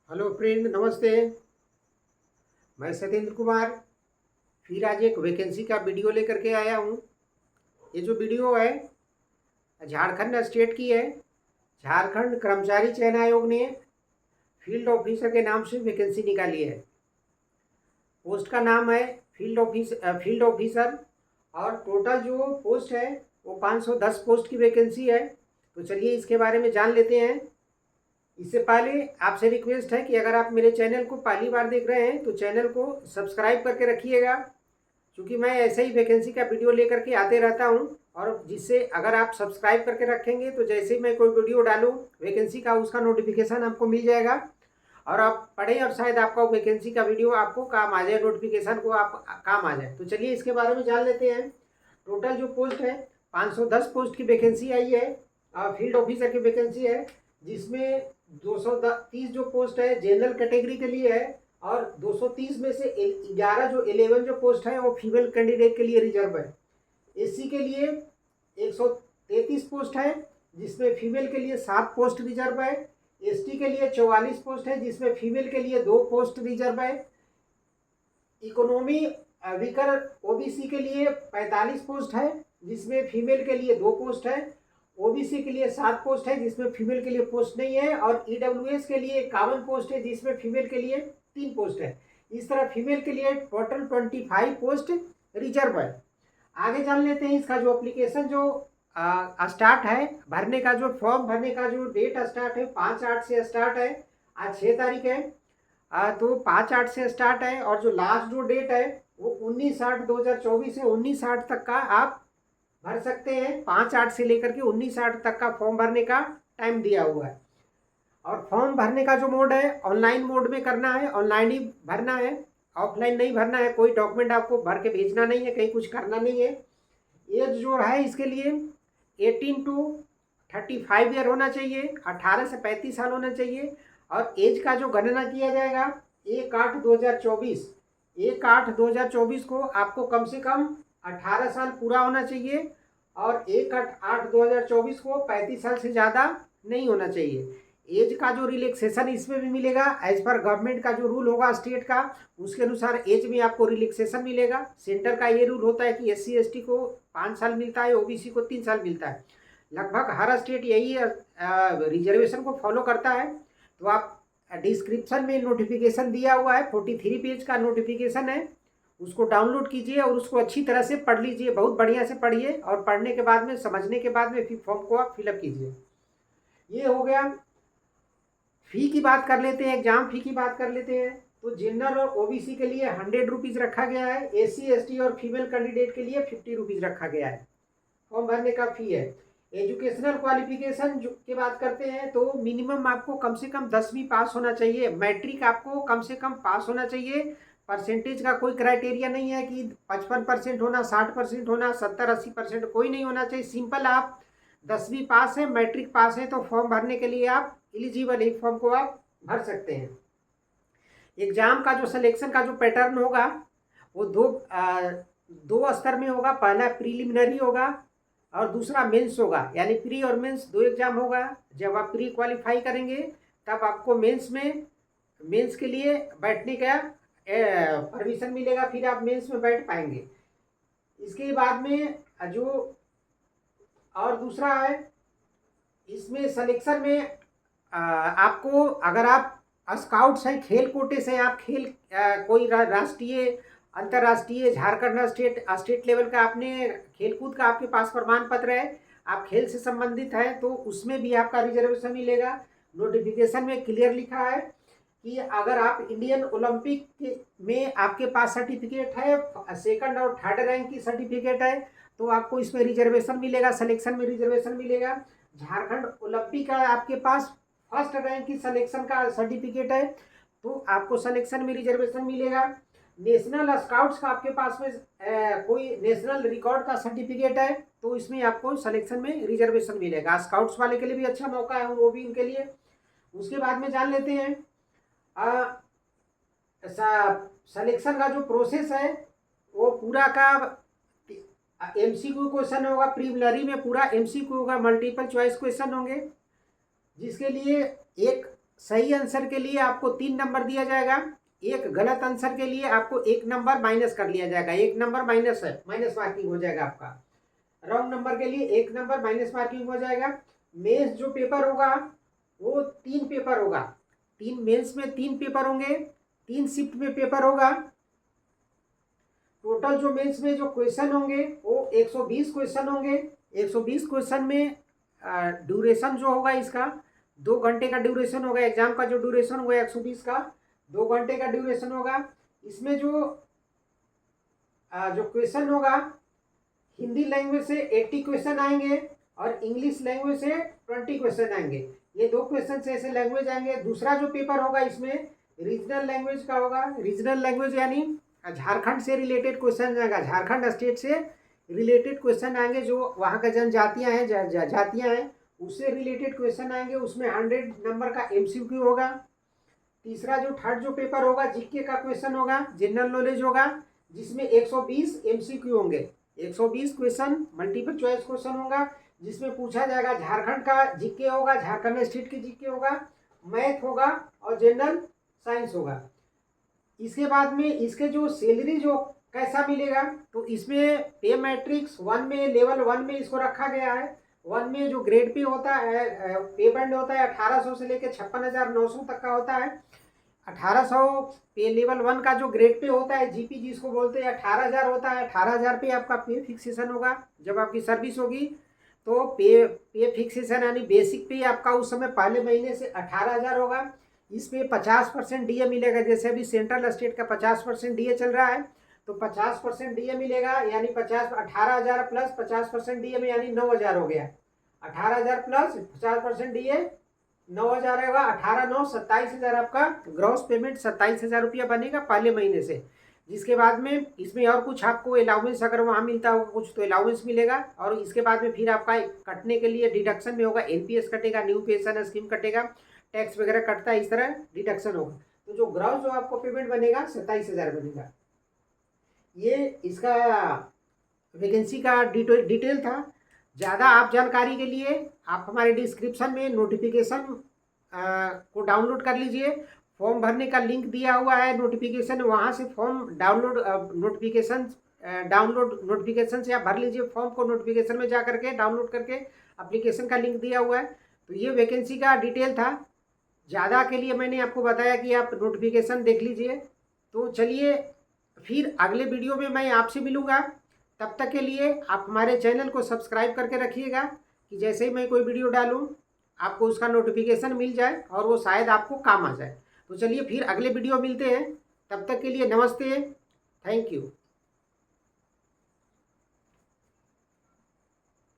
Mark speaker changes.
Speaker 1: Hello friend, नमस्ते। मैं सत्येंद्र कुमार फिर आज एक वैकेंसी का वीडियो लेकर के आया हूँ। ये जो वीडियो है झारखंड स्टेट की है। झारखंड कर्मचारी चयन आयोग ने फील्ड ऑफिसर के नाम से वैकेंसी निकाली है। पोस्ट का नाम है फील्ड ऑफिसर और टोटल जो पोस्ट है वो 510 पोस्ट की वैकेंसी है। तो चलिए इसके बारे में जान लेते हैं। इससे पहले आपसे रिक्वेस्ट है कि अगर आप मेरे चैनल को पहली बार देख रहे हैं तो चैनल को सब्सक्राइब करके रखिएगा, क्योंकि मैं ऐसे ही वैकेंसी का वीडियो लेकर के आते रहता हूं। और जिससे अगर आप सब्सक्राइब करके रखेंगे तो जैसे ही मैं कोई वीडियो डालूं वैकेंसी का, उसका नोटिफिकेशन आपको मिल जाएगा और आप पढ़ें और शायद आपका वैकेंसी का वीडियो आपको काम आ जाए, नोटिफिकेशन को आप काम आ जाए। तो चलिए इसके बारे में जान लेते हैं। टोटल जो पोस्ट है 510 पोस्ट की वैकेंसी आई है और फील्ड ऑफिसर की वैकेंसी है, जिसमें 230 जो पोस्ट है जनरल कैटेगरी के लिए है और 230 में से 11 जो पोस्ट है वो फीमेल कैंडिडेट के लिए रिजर्व है। एससी के लिए 133 पोस्ट है, जिसमें फीमेल के लिए 7 पोस्ट रिजर्व है। एसटी के लिए 44 पोस्ट है, जिसमें फीमेल के लिए 2 पोस्ट रिजर्व है। इकोनॉमी वीकर ओबीसी के लिए 45 पोस्ट है, जिसमें फीमेल के लिए 2 पोस्ट है। ओबीसी के लिए 7 पोस्ट है, जिसमें फीमेल के लिए पोस्ट नहीं है। और ईडब्ल्यूएस के लिए 51 पोस्ट है, जिसमें फीमेल के लिए 3 पोस्ट है। इस तरह फीमेल के लिए टोटल 25 पोस्ट रिजर्व है। आगे जान लेते हैं इसका जो एप्लीकेशन जो स्टार्ट है भरने का, जो फॉर्म भरने का जो डेट स्टार्ट है 5/8 से स्टार्ट है। आज 6 तारीख है। तो 5/8 से स्टार्ट है और जो लास्ट जो डेट है वो 19/8/2024 है। 19/8 तक का आप भर सकते हैं। 5/8 से लेकर के 19/8 तक का फॉर्म भरने का टाइम दिया हुआ है। और फॉर्म भरने का जो मोड है ऑनलाइन मोड में करना है, ऑनलाइन ही भरना है, ऑफलाइन नहीं भरना है। कोई डॉक्यूमेंट आपको भर के भेजना नहीं है, कहीं कुछ करना नहीं है। एज जो है इसके लिए 18 टू 35 ईयर होना चाहिए, 18 से 35 साल होना चाहिए। और एज का जो गणना किया जाएगा 1/8/2024, 1/8/2024 को आपको कम से कम 18 साल पूरा होना चाहिए और 1/8/2024 को 35 साल से ज़्यादा नहीं होना चाहिए। एज का जो रिलैक्सेशन इसमें भी मिलेगा, एज पर गवर्नमेंट का जो रूल होगा स्टेट का, उसके अनुसार एज में आपको रिलैक्सेशन मिलेगा। सेंटर का ये रूल होता है कि SC ST को 5 साल मिलता है, OBC को 3 साल मिलता है। लगभग हर स्टेट यही रिजर्वेशन को फॉलो करता है। तो आप डिस्क्रिप्शन में नोटिफिकेशन दिया हुआ है, 43 पेज का नोटिफिकेशन है, उसको डाउनलोड कीजिए और उसको अच्छी तरह से पढ़ लीजिए। बहुत बढ़िया से पढ़िए और पढ़ने के बाद में, समझने के बाद में फिर फॉर्म को आप फिलअप कीजिए। ये हो गया। फी की बात कर लेते हैं, एग्जाम फी की बात कर लेते हैं। तो जनरल और OBC के लिए 100 रुपीज़ रखा गया है। SC ST और फीमेल कैंडिडेट के लिए 50 रुपीज़ रखा गया है। फॉर्म भरने का फी है। एजुकेशनल क्वालिफिकेशन की बात करते हैं तो मिनिमम आपको कम से कम 10वीं पास होना चाहिए। मैट्रिक आपको कम से कम पास होना चाहिए। परसेंटेज का कोई क्राइटेरिया नहीं है कि 55% होना, 60% होना, 70-80% कोई नहीं होना चाहिए। सिंपल आप 10वीं पास है, मैट्रिक पास है तो फॉर्म भरने के लिए आप एलिजिबल है, फॉर्म को आप भर सकते हैं। एग्जाम का जो सिलेक्शन का जो पैटर्न होगा वो दो स्तर में होगा। पहला प्रीलिमिनरी होगा और दूसरा मेंस होगा, यानी प्री और मेंस 2 एग्जाम होगा। जब आप प्री क्वालिफाई करेंगे तब आपको मेंस के लिए बैठने का परमिशन मिलेगा, फिर आप मेंस में बैठ पाएंगे। इसके बाद में जो और दूसरा है, इसमें सिलेक्शन में आपको, अगर आप स्काउट्स हैं, खेल कोटे से आप कोई राष्ट्रीय, अंतर्राष्ट्रीय, झारखंड स्टेट लेवल का आपने खेलकूद का आपके पास प्रमाण पत्र है, आप खेल से संबंधित है, तो उसमें भी आपका रिजर्वेशन मिलेगा। नोटिफिकेशन में क्लियर लिखा है कि अगर आप इंडियन ओलंपिक में आपके पास सर्टिफिकेट है, 2nd और 3rd रैंक की सर्टिफिकेट है, तो आपको इसमें रिजर्वेशन मिलेगा, सिलेक्शन में रिजर्वेशन मिलेगा। झारखंड ओलंपिक का आपके पास 1st रैंक की सिलेक्शन का सर्टिफिकेट है तो आपको सिलेक्शन में रिजर्वेशन मिलेगा। नेशनल स्काउट्स का आपके पास में कोई नेशनल रिकॉर्ड का सर्टिफिकेट है तो इसमें आपको सिलेक्शन में रिजर्वेशन मिलेगा। स्काउट्स वाले के लिए भी अच्छा मौका है, वो भी उनके लिए। उसके बाद में जान लेते हैं सिलेक्शन का जो प्रोसेस है वो पूरा का MCQ क्वेश्चन होगा। प्रीलिमिनरी में पूरा MCQ होगा, मल्टीपल चॉइस क्वेश्चन होंगे, जिसके लिए एक सही आंसर के लिए आपको 3 नंबर दिया जाएगा, एक गलत आंसर के लिए आपको 1 नंबर माइनस कर लिया जाएगा। 1 नंबर माइनस है, माइनस मार्किंग हो जाएगा आपका। रॉन्ग नंबर के लिए 1 नंबर माइनस मार्किंग हो जाएगा। मेंस जो पेपर होगा वो 3 पेपर होगा, 3 मेंस में 3 पेपर होंगे, 3 शिफ्ट में पेपर होगा। टोटल जो मेंस में जो क्वेश्चन होंगे वो 120 क्वेश्चन होंगे। 120 क्वेश्चन में ड्यूरेशन जो होगा इसका 2 घंटे का ड्यूरेशन होगा। एग्जाम का जो ड्यूरेशन होगा 120 का 2 घंटे का ड्यूरेशन होगा। इसमें जो क्वेश्चन होगा हिंदी लैंग्वेज से 80 क्वेश्चन आएंगे और इंग्लिश लैंग्वेज से 20 क्वेश्चन आएंगे। ये 2 क्वेश्चन से ऐसे लैंग्वेज आएंगे। दूसरा जो पेपर होगा इसमें रीजनल लैंग्वेज का होगा। रीजनल लैंग्वेज यानी झारखंड से रिलेटेड क्वेश्चन आएगा, झारखंड स्टेट से रिलेटेड क्वेश्चन आएंगे, जो वहाँ का जनजातियाँ हैं, जातियाँ हैं, उससे रिलेटेड क्वेश्चन आएंगे। उसमें 100 नंबर का MCQ होगा। तीसरा जो थर्ड जो पेपर होगा जीके का क्वेश्चन होगा, जनरल नॉलेज होगा, जिसमें 120 MCQ होंगे। 120 क्वेश्चन मल्टीपल चॉइस क्वेश्चन होगा, जिसमें पूछा जाएगा झारखंड का जीके होगा, झारखंड स्टेट की जीके होगा, मैथ होगा और जनरल साइंस होगा। इसके बाद में इसके जो सैलरी जो कैसा मिलेगा, तो इसमें पे मैट्रिक्स 1 में, लेवल 1 में इसको रखा गया है। 1 में जो ग्रेड पे होता है, पे बैंड होता है 1800 से लेकर 56,900 तक का होता है। 1800 पे लेवल 1 का जो ग्रेड पे होता है, GP जिसको बोलते हैं, 18,000 होता है। 18,000 पे आपका पे फिक्सेशन होगा जब आपकी सर्विस होगी। तो पे फिक्सेशन यानी बेसिक पे आपका उस समय पहले महीने से 18,000 होगा। इस पे 50% DA मिलेगा। जैसे अभी सेंट्रल स्टेट का 50% DA चल रहा है, तो 50% DA मिलेगा, यानी 18,000 प्लस 50% DA में यानी 9,000 हो गया। 18,000 प्लस 50% DA 9,000 होगा। 18,9 27,000 आपका ग्रॉस पेमेंट 27,000 रुपया बनेगा पहले महीने से। जिसके बाद में इसमें और कुछ आपको अलाउंस अगर वहाँ मिलता होगा कुछ तो अलाउंस मिलेगा। और इसके बाद में फिर आपका कटने के लिए डिडक्शन में होगा, NPS कटेगा, न्यू पेंशन स्कीम कटेगा, टैक्स वगैरह कटता है, इस तरह डिडक्शन होगा। तो जो ग्रॉस जो आपको पेमेंट बनेगा 27,000 बनेगा। ये इसका वैकेंसी का डिटेल था। ज़्यादा आप जानकारी के लिए आप हमारे डिस्क्रिप्शन में नोटिफिकेशन को डाउनलोड कर लीजिए। फॉर्म भरने का लिंक दिया हुआ है नोटिफिकेशन, वहाँ से फॉर्म डाउनलोड नोटिफिकेशन से आप भर लीजिए फॉर्म को। नोटिफिकेशन में जा करके डाउनलोड करके एप्लीकेशन का लिंक दिया हुआ है। तो ये वैकेंसी का डिटेल था। ज़्यादा के लिए मैंने आपको बताया कि आप नोटिफिकेशन देख लीजिए। तो चलिए फिर अगले वीडियो में मैं आपसे मिलूँगा। तब तक के लिए आप हमारे चैनल को सब्सक्राइब करके रखिएगा कि जैसे ही मैं कोई वीडियो डालूँ आपको उसका नोटिफिकेशन मिल जाए और वो शायद आपको काम आ जाए। तो चलिए फिर अगले वीडियो मिलते हैं। तब तक के लिए नमस्ते, थैंक यू।